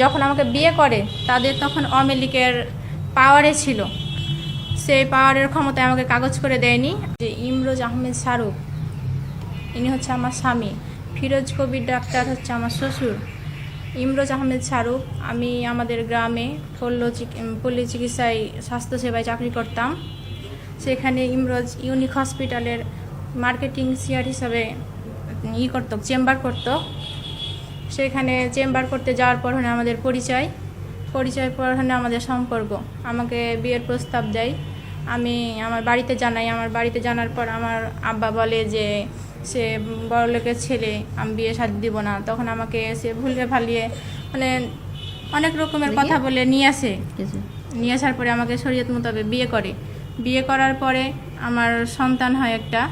যখন আমাকে বিয়ে করে তাদের তখন আওয়ামী লীগের পাওয়ারে ছিল, সেই পাওয়ারের ক্ষমতায় আমাকে কাগজ করে দেয়নি। যে ইমরোজ আহমেদ শাহরুখ, ইনি হচ্ছে আমার স্বামী। ফিরোজ কবির ডাক্তার হচ্ছে আমার শ্বশুর। ইমরোজ আহমেদ শাহরুখ, আমি আমাদের গ্রামে পল্লী চিকিৎসায় স্বাস্থ্যসেবায় চাকরি করতাম। সেখানে ইমরোজ ইউনিক হসপিটালের মার্কেটিং সিআর হিসাবে করতো, চেম্বার করতো। সেখানে চেম্বার করতে যাওয়ার পর আমাদের পরিচয় পর আমাদের সম্পর্ক। আমাকে বিয়ের প্রস্তাব দেয়, আমি আমার বাড়িতে জানাই। আমার বাড়িতে জানার পর আমার আব্বা বলে যে সে বড়লোকের ছেলে, আমি বিয়ে শাদী দিব না। তখন আমাকে সে ভুলে ভালিয়ে মানে অনেক রকমের কথা বলে নিয়ে আসার পরে আমাকে শরীয়ত মোতাবেক বিয়ে করার পরে আমার সন্তান হয় একটা।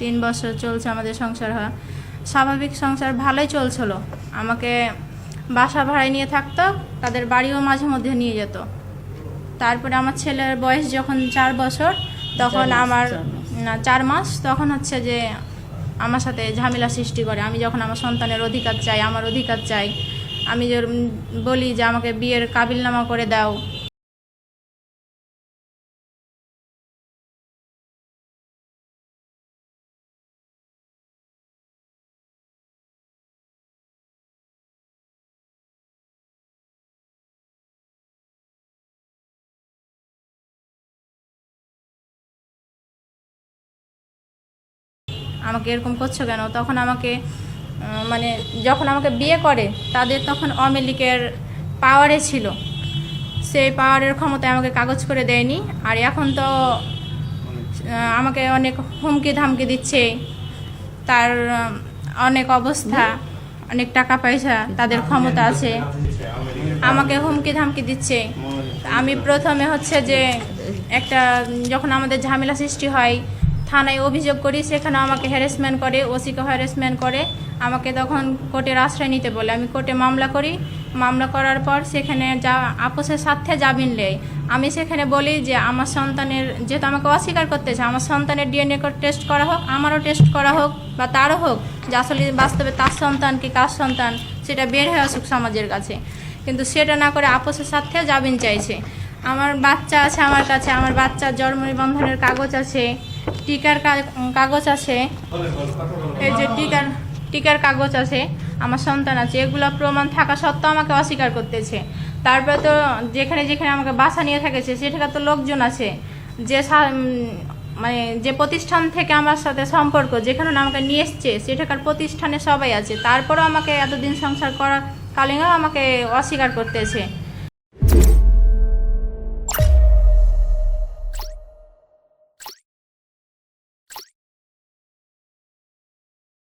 3 বছর চলছে আমাদের সংসার হয়, স্বাভাবিক সংসার ভালোই চলছিল। আমাকে বাসা ভাড়ায় নিয়ে থাকতো, তাদের বাড়িও মাঝে মধ্যে নিয়ে যেত। তারপরে আমার ছেলের বয়স যখন 4 বছর, তখন 4 মাস, তখন হচ্ছে যে আমার সাথে ঝামেলা সৃষ্টি করে। আমি যখন আমার সন্তানের অধিকার চাই, আমার অধিকার চাই, আমি বলি যে আমাকে বিয়ের কাবিলনামা করে দাও। আমাকে এরকম করছো কেন? তখন আমাকে মানে যখন আমাকে বিয়ে করে তাদের তখন আওয়ামী লীগের পাওয়ারে ছিল, সেই পাওয়ারের ক্ষমতায় আমাকে কাগজ করে দেয়নি। আর এখন তো আমাকে অনেক হুমকি ধামকি দিচ্ছে, তার অনেক অবস্থা, অনেক টাকা পয়সা, তাদের ক্ষমতা আছে, আমাকে হুমকি ধামকি দিচ্ছে। আমি প্রথমে হচ্ছে যে একটা যখন আমাদের ঝামেলা সৃষ্টি হয়, থানায় অভিযোগ করি, সেখানে আমাকে হ্যারাসমেন্ট করে, ওসিকে হ্যারাসমেন্ট করে। আমাকে তখন কোর্টের আশ্রয় নিতে বলে, আমি কোর্টে মামলা করি। মামলা করার পর সেখানে আপোসের স্বার্থে জামিন নেয়। আমি সেখানে বলি যে আমার সন্তানের, যেহেতু আমাকে অস্বীকার করতেছে, আমার সন্তানের ডিএনএ টেস্ট করা হোক, আমারও টেস্ট করা হোক, বা তারও হোক, যে আসলে বাস্তবে তার সন্তান কি কার সন্তান সেটা বের হয়ে আসুক সমাজের কাছে। কিন্তু সেটা না করে আপোসের স্বার্থে জামিন চাইছে। আমার বাচ্চা আছে আমার কাছে, আমার বাচ্চার জন্ম নিবন্ধনের কাগজ আছে, টিকার কাগজ আছে, এই যে টিকার কাগজ আছে, আমার সন্তান আছে। এগুলো প্রমাণ থাকা সত্ত্বেও আমাকে অস্বীকার করতেছে। তারপরে তো যেখানে আমাকে বাসা নিয়ে থাকেছে সেখানে তো লোকজন আছে, যে মানে যে প্রতিষ্ঠান থেকে আমার সাথে সম্পর্ক, যেখানে আমাকে নিয়ে এসছে সেটাকার প্রতিষ্ঠানে সবাই আছে। তারপরেও আমাকে এতদিন সংসার করা কালীনও আমাকে অস্বীকার করতেছে।